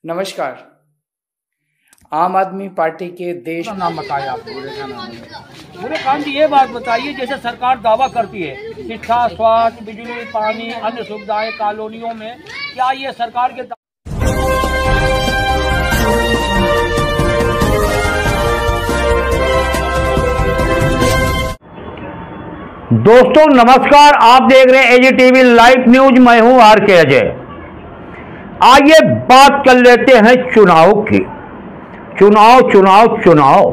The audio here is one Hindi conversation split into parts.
नमस्कार। आम आदमी पार्टी के देश नाम बताया आप पूरे काम की ये बात बताइए, जैसे सरकार दावा करती है शिक्षा, स्वास्थ्य, बिजली, पानी, अन्य सुविधाएं कॉलोनियों में, क्या ये सरकार के दोस्तों नमस्कार, आप देख रहे हैं एजीटीवी लाइव न्यूज। मैं हूं आर के अजय। आइए बात कर लेते हैं चुनाव की। चुनाव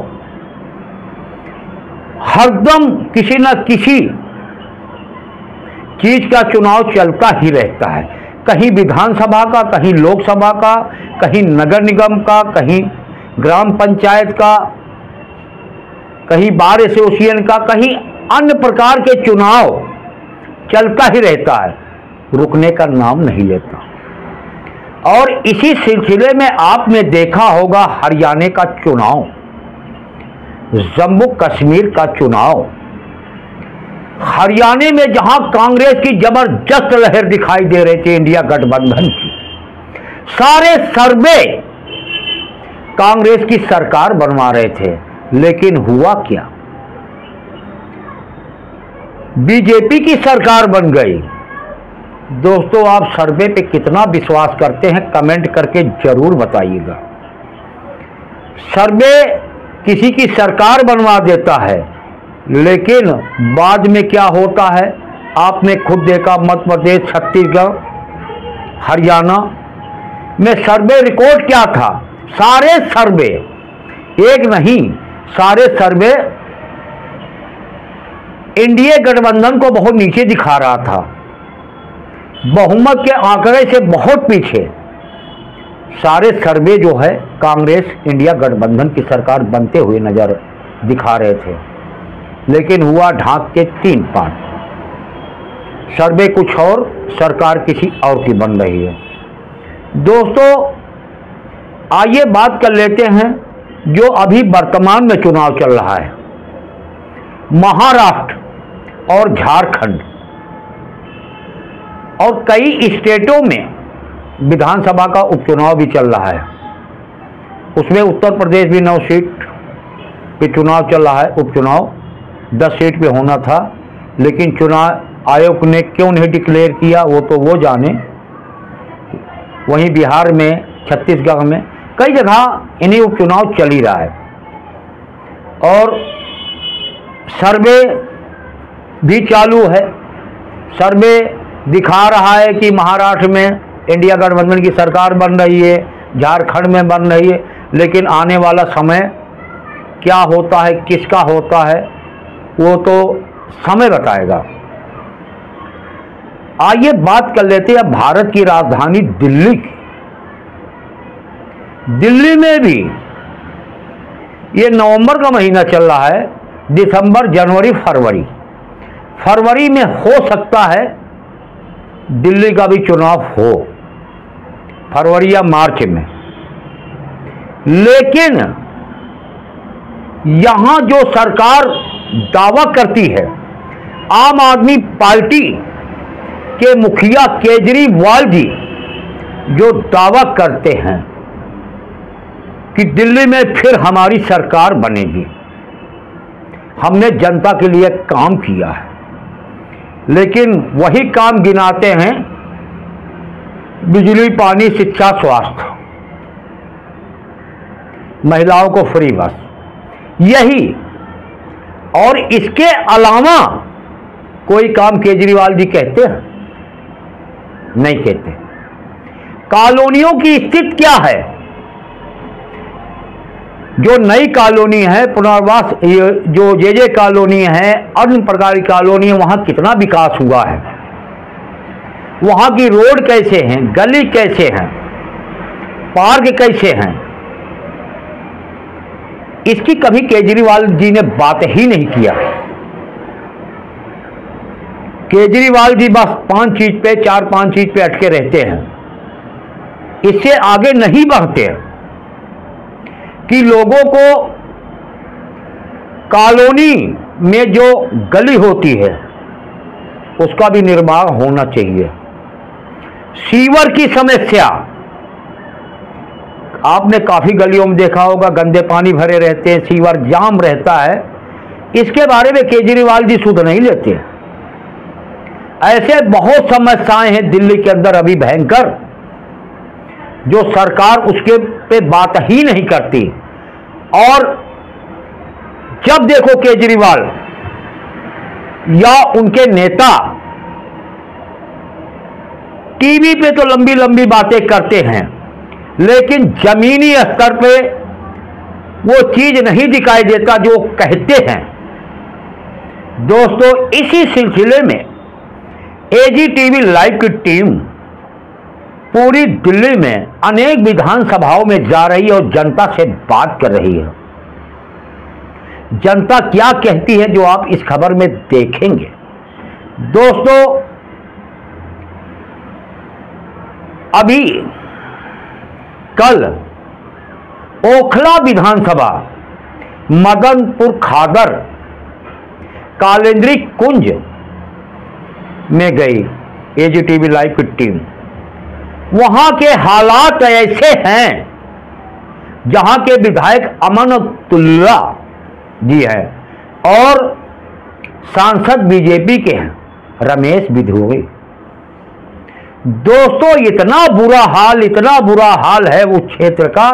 हरदम किसी न किसी चीज का चुनाव चलता ही रहता है। कहीं विधानसभा का, कहीं लोकसभा का, कहीं नगर निगम का, कहीं ग्राम पंचायत का, कहीं बार एसोसिएशन का, कहीं अन्य प्रकार के चुनाव चलता ही रहता है, रुकने का नाम नहीं लेता। और इसी सिलसिले में आपने देखा होगा हरियाणा का चुनाव, जम्मू कश्मीर का चुनाव। हरियाणा में जहां कांग्रेस की जबरदस्त लहर दिखाई दे रही थी, इंडिया गठबंधन की, सारे सर्वे कांग्रेस की सरकार बनवा रहे थे, लेकिन हुआ क्या? बीजेपी की सरकार बन गई। दोस्तों, आप सर्वे पे कितना विश्वास करते हैं, कमेंट करके जरूर बताइएगा। सर्वे किसी की सरकार बनवा देता है, लेकिन बाद में क्या होता है आपने खुद देखा। मध्य प्रदेश, छत्तीसगढ़, हरियाणा में सर्वे रिकॉर्ड क्या था? सारे सर्वे, एक नहीं, सारे सर्वे एनडीए गठबंधन को बहुत नीचे दिखा रहा था, बहुमत के आंकड़े से बहुत पीछे। सारे सर्वे जो है कांग्रेस इंडिया गठबंधन की सरकार बनते हुए नजर दिखा रहे थे, लेकिन हुआ ढाक के 3 पांच। सर्वे कुछ और, सरकार किसी और की बन रही है। दोस्तों, आइए बात कर लेते हैं जो अभी वर्तमान में चुनाव चल रहा है। महाराष्ट्र और झारखंड और कई स्टेटों में विधानसभा का उपचुनाव भी चल रहा है। उसमें उत्तर प्रदेश भी 9 सीट पे चुनाव चल रहा है। उपचुनाव 10 सीट पे होना था, लेकिन चुनाव आयोग ने क्यों नहीं डिक्लेयर किया वो तो वो जाने। वहीं बिहार में, छत्तीसगढ़ में, कई जगह इन्हीं उपचुनाव चल ही रहा है। और सर्वे भी चालू है। सर्वे दिखा रहा है कि महाराष्ट्र में इंडिया गठबंधन की सरकार बन रही है, झारखंड में बन रही है, लेकिन आने वाला समय क्या होता है, किसका होता है, वो तो समय बताएगा। आइए बात कर लेते हैं भारत की राजधानी दिल्ली की। दिल्ली में भी ये नवंबर का महीना चल रहा है, दिसंबर, जनवरी, फरवरी में हो सकता है दिल्ली का भी चुनाव हो, फरवरी या मार्च में। लेकिन यहां जो सरकार दावा करती है, आम आदमी पार्टी के मुखिया केजरीवाल जी जो दावा करते हैं कि दिल्ली में फिर हमारी सरकार बनेगी, हमने जनता के लिए काम किया है, लेकिन वही काम गिनाते हैं बिजली, पानी, शिक्षा, स्वास्थ्य, महिलाओं को फ्री बस, यही। और इसके अलावा कोई काम केजरीवाल जी कहते हैं? नहीं कहते। कॉलोनियों की स्थिति क्या है? जो नई कॉलोनी है, पुनर्वास, जो जे कॉलोनी है, अन्य प्रकार की कॉलोनी है, वहां कितना विकास हुआ है, वहां की रोड कैसे हैं, गली कैसे हैं, पार्क कैसे हैं, इसकी कभी केजरीवाल जी ने बात ही नहीं किया। केजरीवाल जी बस 4-5 चीज पे अटके रहते हैं, इससे आगे नहीं बढ़ते हैं कि लोगों को कॉलोनी में जो गली होती है उसका भी निर्माण होना चाहिए। सीवर की समस्या आपने काफ़ी गलियों में देखा होगा, गंदे पानी भरे रहते हैं, सीवर जाम रहता है। इसके बारे में केजरीवाल जी सुध नहीं लेते। ऐसे बहुत समस्याएं हैं दिल्ली के अंदर अभी भयंकर, जो सरकार उसके पे बात ही नहीं करती। और जब देखो केजरीवाल या उनके नेता टीवी पे तो लंबी लंबी बातें करते हैं, लेकिन जमीनी स्तर पे वो चीज नहीं दिखाई देता जो कहते हैं। दोस्तों, इसी सिलसिले में एजीटीवी लाइव की टीम पूरी दिल्ली में अनेक विधानसभाओं में जा रही है और जनता से बात कर रही है। जनता क्या कहती है, जो आप इस खबर में देखेंगे। दोस्तों, अभी कल ओखला विधानसभा, मदनपुर खादर, कालेंद्री कुंज में गई एजीटीवी लाइव की टीम। वहां के हालात ऐसे हैं, जहां के विधायक अमानतुल्ला जी हैं और सांसद बीजेपी के हैं रमेश बिधूरी। दोस्तों, इतना बुरा हाल है उस क्षेत्र का,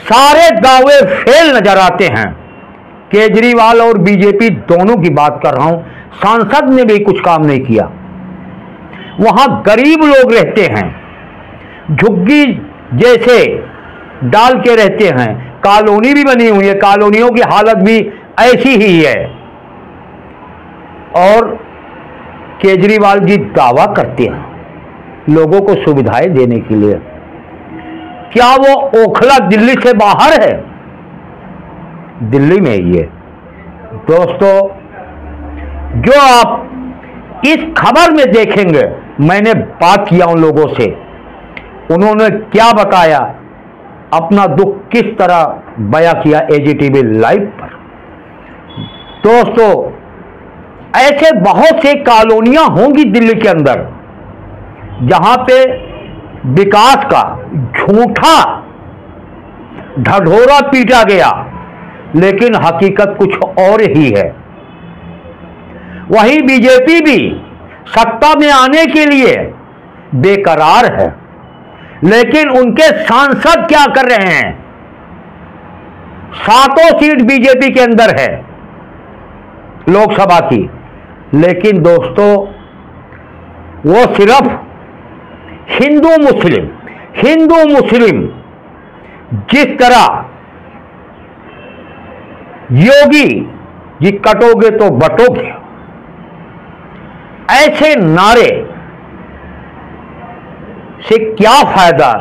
सारे दावे फेल नजर आते हैं। केजरीवाल और बीजेपी दोनों की बात कर रहा हूं, सांसद ने भी कुछ काम नहीं किया। वहां गरीब लोग रहते हैं, झुग्गी जैसे डाल के रहते हैं, कॉलोनी भी बनी हुई है, कॉलोनियों की हालत भी ऐसी ही है। और केजरीवाल जी दावा करते हैं लोगों को सुविधाएं देने के लिए। क्या वो ओखला दिल्ली से बाहर है? दिल्ली में ही है। दोस्तों, जो आप इस खबर में देखेंगे, मैंने बात किया उन लोगों से, उन्होंने क्या बताया, अपना दुख किस तरह बयां किया एजीटीवी लाइव पर। दोस्तों, ऐसे बहुत से कॉलोनियां होंगी दिल्ली के अंदर जहां पे विकास का झूठा ढढोरा पीटा गया, लेकिन हकीकत कुछ और ही है। वहीं बीजेपी भी सत्ता में आने के लिए बेकरार है, लेकिन उनके सांसद क्या कर रहे हैं? 7 सीट बीजेपी के अंदर है लोकसभा की, लेकिन दोस्तों वो सिर्फ हिंदू मुस्लिम जिस तरह योगी जी कटोगे तो बटोगे, ऐसे नारे से क्या फायदा?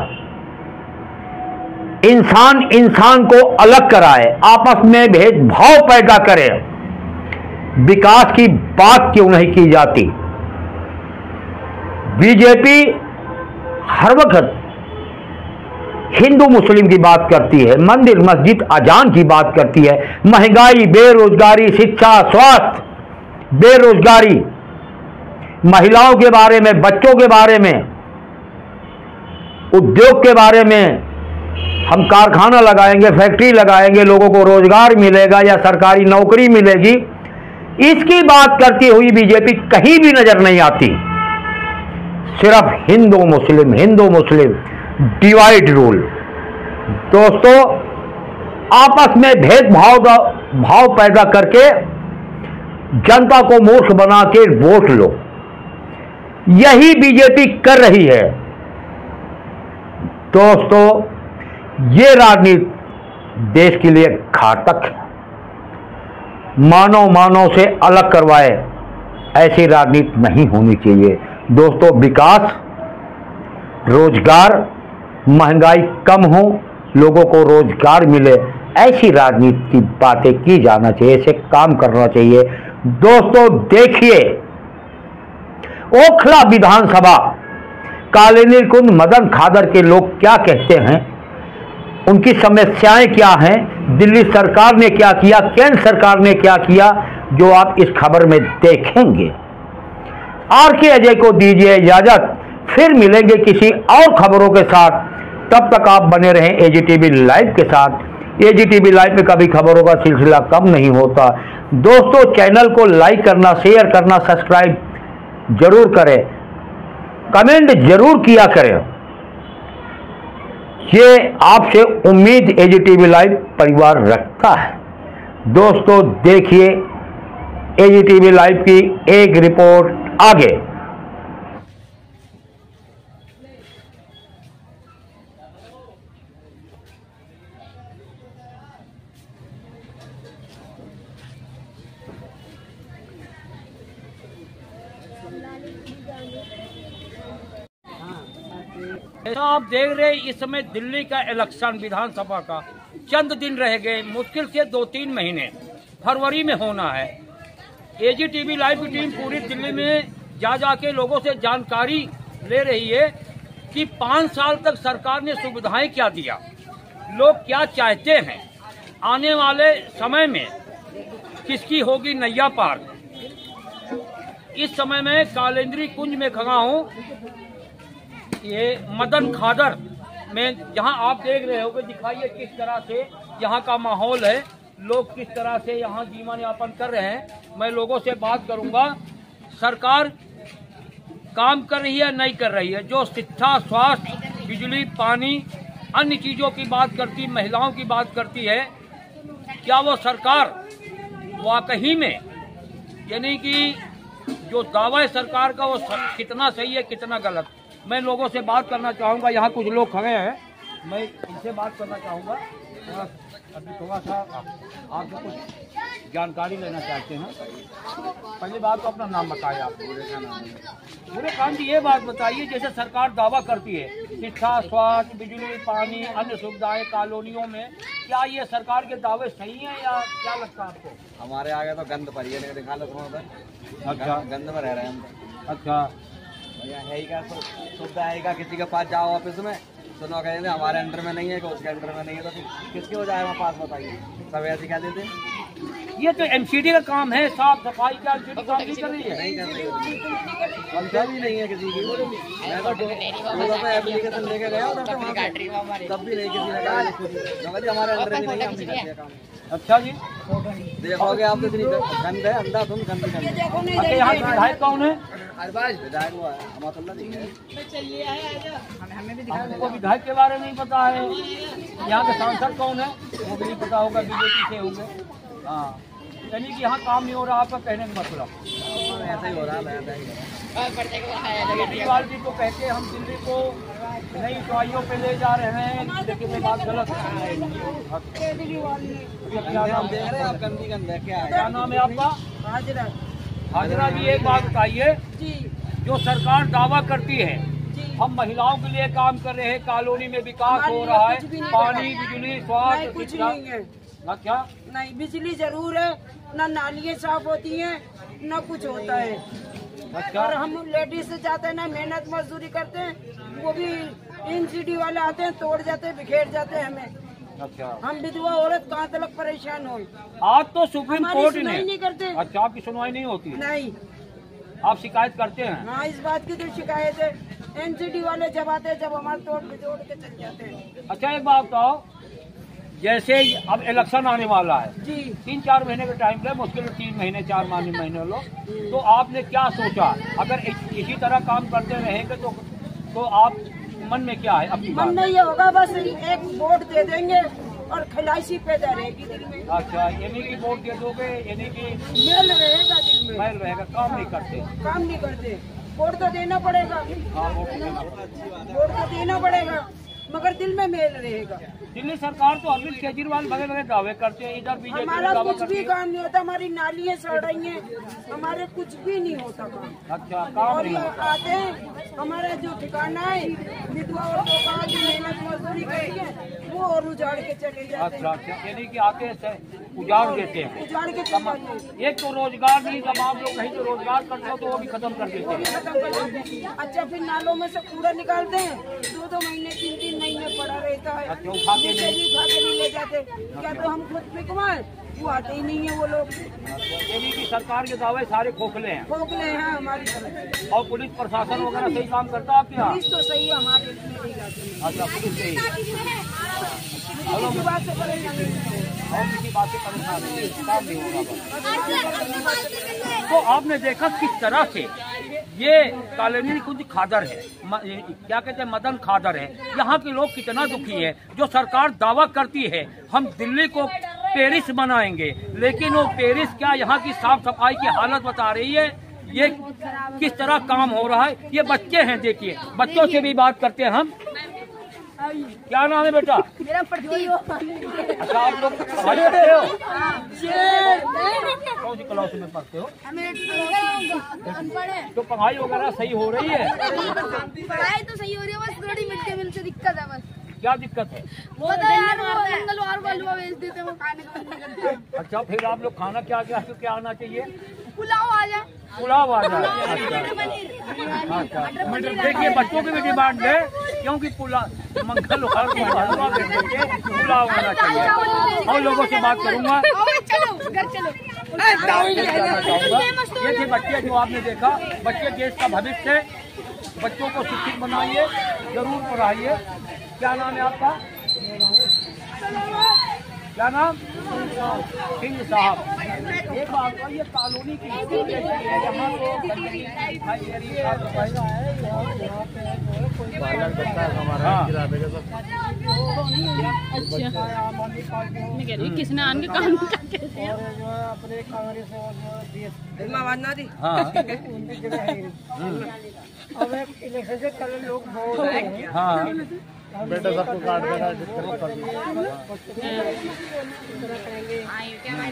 इंसान को अलग कराए, आपस में भेदभाव पैदा करे, विकास की बात क्यों नहीं की जाती? बीजेपी हर वक्त हिंदू मुस्लिम की बात करती है, मंदिर मस्जिद अजान की बात करती है, महंगाई, बेरोजगारी, शिक्षा, स्वास्थ्य, बेरोजगारी, महिलाओं के बारे में, बच्चों के बारे में, उद्योग के बारे में, हम कारखाना लगाएंगे, फैक्ट्री लगाएंगे, लोगों को रोजगार मिलेगा या सरकारी नौकरी मिलेगी, इसकी बात करती हुई बीजेपी कहीं भी नजर नहीं आती। सिर्फ हिंदू मुस्लिम डिवाइड रूल। दोस्तों, आपस में भेदभाव पैदा करके जनता को मूर्ख बना के वोट लो, यही बीजेपी कर रही है। दोस्तों, ये राजनीति देश के लिए घातक है। मानव से अलग करवाए, ऐसी राजनीति नहीं होनी चाहिए। दोस्तों, विकास, रोजगार, महंगाई कम हो, लोगों को रोजगार मिले, ऐसी राजनीति की बातें की जाना चाहिए, ऐसे काम करना चाहिए। दोस्तों, देखिए ओखला विधानसभा, कालेंद्री कुंज, मदन खादर के लोग क्या कहते हैं, उनकी समस्याएं क्या हैं, दिल्ली सरकार ने क्या किया, केंद्र सरकार ने क्या किया, जो आप इस खबर में देखेंगे। आर के अजय को दीजिए इजाजत, फिर मिलेंगे किसी और खबरों के साथ। तब तक आप बने रहें एजीटीवी लाइव के साथ। एजीटीवी लाइव में कभी खबरों का सिलसिला कम नहीं होता। दोस्तों, चैनल को लाइक करना, शेयर करना, सब्सक्राइब जरूर करें, कमेंट जरूर किया करें। ये आपसे उम्मीद एजीटीवी लाइव परिवार रखता है। दोस्तों, देखिए एजीटीवी लाइव की एक रिपोर्ट आगे। ऐसा आप देख रहे इस समय दिल्ली का इलेक्शन विधानसभा का चंद दिन रह गए, मुश्किल से 2-3 महीने फरवरी में होना है। एजीटीवी लाइव की टीम पूरी दिल्ली में जाके लोगों से जानकारी ले रही है कि 5 साल तक सरकार ने सुविधाएं क्या दिया, लोग क्या चाहते हैं, आने वाले समय में किसकी होगी नैया पार। इस समय मैं कालिंदी कुंज में खड़ा हूँ, ये मदन खादर में, जहां आप देख रहे हो, दिखाइए किस तरह से यहां का माहौल है, लोग किस तरह से यहां जीवन यापन कर रहे हैं। मैं लोगों से बात करूंगा, सरकार काम कर रही है नहीं कर रही है, जो शिक्षा, स्वास्थ्य, बिजली, पानी, अन्य चीजों की बात करती, महिलाओं की बात करती है, क्या वो सरकार वाकई में, यानी कि जो दावा है सरकार का, वो कितना सही है कितना गलत। मैं लोगों से बात करना चाहूँगा, यहाँ कुछ लोग खड़े हैं, मैं इनसे बात करना चाहूँगा। अभी थोड़ा सा आपसे कुछ जानकारी लेना चाहते हैं। पहली बात तो अपना नाम बताइए आप। सूर्यकांत जी, ये बात बताइए, जैसे सरकार दावा करती है शिक्षा, स्वास्थ्य, बिजली, पानी, अन्य सुविधाएं कॉलोनियों में, क्या ये सरकार के दावे सही हैं या क्या लगता है आपको? हमारे आगे तो गंद पड़ी है, दिखा लो तुम। अच्छा, गंद में रह रहे हैं हम। अच्छा, है ही क्या सुविधा है क्या? किसी के पास जाओ ऑफिस में, सुनो कहते हमारे अंडर में नहीं है, उसके अंडर में नहीं है, तो किसके हो जाए वहाँ पास, बताइए। सब ऐसे कह देते हैं। ये तो एमसीडी का काम है, साफ सफाई का एमसीडी काम नहीं कर रही है। नहीं कर रही है, भी नहीं है किसी की। मैं तो एप्लीकेशन लेके गया तब भी नहीं किसी ने कहा हमारे अंडर में नहीं, हम नहीं करते काम। अच्छा जी, देखोगे आप तो गंद है, अंधा तुम गंद। अच्छा, यहाँ विधायक कौन है? विधायक हुआ है हमको विधायक के बारे में नहीं पता है। यहाँ के सांसद कौन है वो भी नहीं पता होगा, बीजेपी से होंगे। हाँ, यानी कि यहाँ काम नहीं हो रहा, आपका कहने का मतलब ऐसा ही हो रहा है। केजरीवाल जी को कहते हैं हम दिल्ली को नई ऊंचाइयों पे ले जा रहे हैं, लेकिन ये बात गलत है। क्या नाम देख रहे हैं आप? क्या नाम है आपका? हाजरा। हाजरा जी, एक बात बताइए, जो सरकार दावा करती है हम महिलाओं के लिए काम कर रहे हैं, कॉलोनी में विकास हो रहा है, पानी, बिजली, स्वास्थ्य, कुछ नहीं है ना? क्या नहीं, बिजली जरूर है, ना नालियाँ साफ होती हैं, ना कुछ होता है। और हम लेडीज से जाते हैं ना, मेहनत मजदूरी करते हैं, वो भी एनसीडी वाले आते हैं, तोड़ जाते हैं, बिखेर जाते हैं हमें। अच्छा, हम विधवा औरत कहाँ तक परेशान हो। आज तो सुप्रीम कोर्ट ने नहीं करते। अच्छा, आपकी सुनवाई नहीं होती है? नहीं। आप शिकायत करते हैं? हाँ, इस बात की तो शिकायत है। एनसीडी वाले जब आते हैं, जब हमारे तोड़ बिजोड़ के चल जाते हैं। अच्छा, एक बात बताओ, जैसे अब इलेक्शन आने वाला है जी, 3-4 महीने का टाइम है, मुश्किल 3 महीने 4 महीने लो, तो आपने क्या सोचा? अगर इसी तरह काम करते रहेंगे तो आप मन में क्या है? अपनी मन में ये होगा बस एक वोट दे देंगे और खिलाइशी पैदा रहेगी दिल में। अच्छा, यानी कि वोट दे दोगे, यानी कि मेल रहेगा दिल में, मैल रहेगा, काम नहीं करते। काम नहीं करते, वोट तो देना पड़ेगा। हाँ, वोट तो देना पड़ेगा, मगर दिल में मेल रहेगा। दिल्ली सरकार तो अरविंद केजरीवाल वगैरह दावे करते हैं, इधर बीजेपी हमारा कुछ भी काम नहीं होता, हमारी नालियाँ सड़ रही हैं, हमारे कुछ भी नहीं होता काम। अच्छा, काम और नहीं ये होता। आते हैं, हमारा जो ठिकाना है विधवा औरतों का, जो मेहनत मजदूरी करती है, वो और उजाड़ के चले जाते हैं। अच्छा, यानी कि आते उजाड़ देते हैं, उजाड़ के चले जाते हैं। एक तो रोजगार नहीं, जब आप लोग कहीं से रोजगार करते हो तो वो भी खत्म कर देते हैं। अच्छा, फिर नालों में से कूड़ा निकालते हैं, 2-2 महीने 3-3 महीने पड़ा रहे रहता है, अच्छा, उठा के उसे भी उठा के नहीं ले जाते। क्या तो हम खुद पे कमाए, वो आते ही नहीं है वो लोग। यानी कि सरकार के दावे सारे खोखले हैं खोखले हैं हमारी तरफ। और पुलिस प्रशासन वगैरह सही काम करता है आपके यहाँ? पुलिस तो सही है हमारे मेरे इलाके में। अच्छा, पुलिस सही है। किसी बात से परेशानी नहीं है। और किसी बात से परेशान नहीं, काम नहीं होगा बस। तो आपने देखा किस तरह से ये कॉलोनी कुछ खादर है, क्या कहते हैं, मदन खादर है। यहाँ के लोग कितना दुखी है। जो सरकार दावा करती है हम दिल्ली को पेरिस बनाएंगे, लेकिन वो पेरिस क्या, यहाँ की साफ सफाई की हालत बता रही है। ये किस तरह काम हो रहा है। ये बच्चे हैं, देखिए बच्चों से भी बात करते हैं हम। क्या नाम है बेटा? मेरा पढ़ती हो। अच्छा, आप लोग पढ़ाई करते हो? कौन सी क्लास में पढ़ते हो? तो पढ़ाई वगैरह सही हो रही है? पढ़ाई तो सही हो रही है, बस थोड़ी मिड डे मील से दिक्कत है। बस क्या दिक्कत है? वो तो यार मंगलवार को हलवा बेच देते हैं, वो खाने का मन नहीं करता। अच्छा, फिर आप लोग खाना क्या क्या क्या आना चाहिए? पुलाव आ जाए, पुलाव आ जाए। अच्छा, देखिए बच्चों की भी डिमांड है, क्योंकि पुलाव मंगलवार को हलवा बेच के पुलाव आना चाहिए। और लोगों से बात करूंगा। चलो घर चलो। ये थे बच्चे जो आपने देखा। बच्चे देश का भविष्य है। बच्चों को शिक्षित बनाइए, जरूर पढ़ाइए। क्या नाम है आपका? क्या नाम? सिंह साहब। एक बात है, ये कॉलोनी की स्थिति कैसी है? यहाँ तो गंदगी दिखाई दे रही है। किसने आने के काम अपने कांग्रेस अब इलेक्शन से पहले लोग बहुत बेटा सबको काट देगा।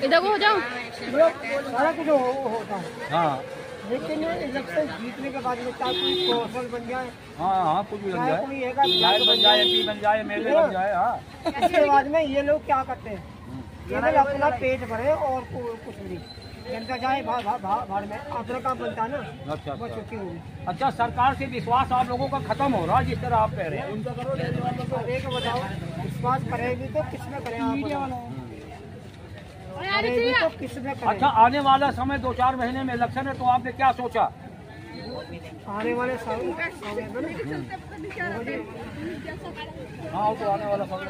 इधर को हो जाओ। सारा कुछ होता है, हाँ लेकिन इलेक्शन जीतने के बाद में चाहे कोई कौशल बन जाए, हाँ, कुछ भी बन चाहे जाए, कोई विधायक बन जाए, MP बन जाए, MLA बन जाए। हाँ, इसके बाद में ये लोग क्या करते हैं, ये लोग अपना पेट भरे और कुछ नहीं। जनता चाहे भाड़ में अपना काम बनता है ना। अच्छा बस छुट्टी होगी। अच्छा, सरकार से विश्वास आप लोगों का खत्म हो रहा है, जिस तरह आप कह रहे हैं। एक बताओ, विश्वास करेगी तो किसमें करें आप बताओ? करेगी तो किसमें करें? अच्छा, आने वाला समय 2-4 महीने में इलेक्शन है, तो आपने क्या सोचा? आने वाले समय में हाँ, तो आने वाला समय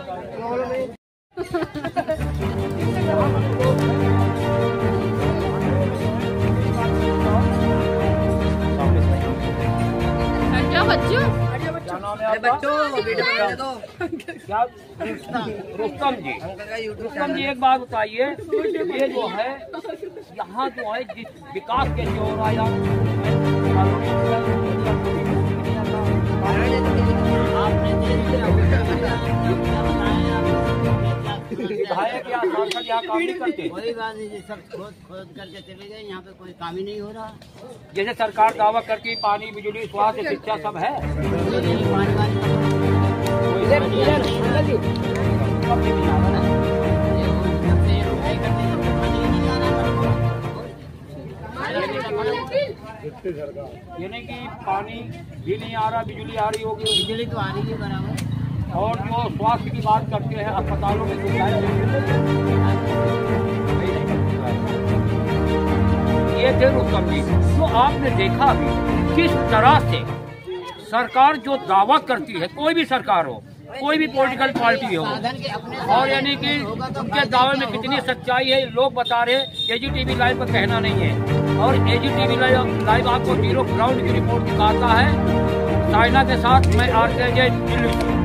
क्या बच्चों? क्या नाम है आपका? क्या? रुस्तम जी। रुस्तम जी, एक बात बताइए, ये जो है यहाँ जो है जिस विकास के जो हो रहा विधायक या सांसद यहाँ काम नहीं करते? कोई बात नहीं, सब खोद करके चले गए, यहाँ पे कोई काम ही नहीं हो रहा। जैसे सरकार दावा करती पानी, बिजली, स्वास्थ्य, शिक्षा सब है। यानी कि पानी भी नहीं आ रहा, बिजली आ रही होगी? बिजली तो आ रही है बराबर। और जो स्वास्थ्य की बात करते हैं, अस्पतालों में सुविधाएं ये थे रुस्तम जी। तो आपने देखा अभी किस तरह से सरकार जो दावा करती है, कोई भी सरकार हो, कोई भी पॉलिटिकल पार्टी हो, और यानी कि उनके दावे में कितनी सच्चाई है लोग बता रहे हैं। AGTV लाइव का कहना नहीं है, और AGTV लाइव आपको जीरो ग्राउंड की रिपोर्ट दिखाता है। साइना के साथ मैं RK दिल्ली।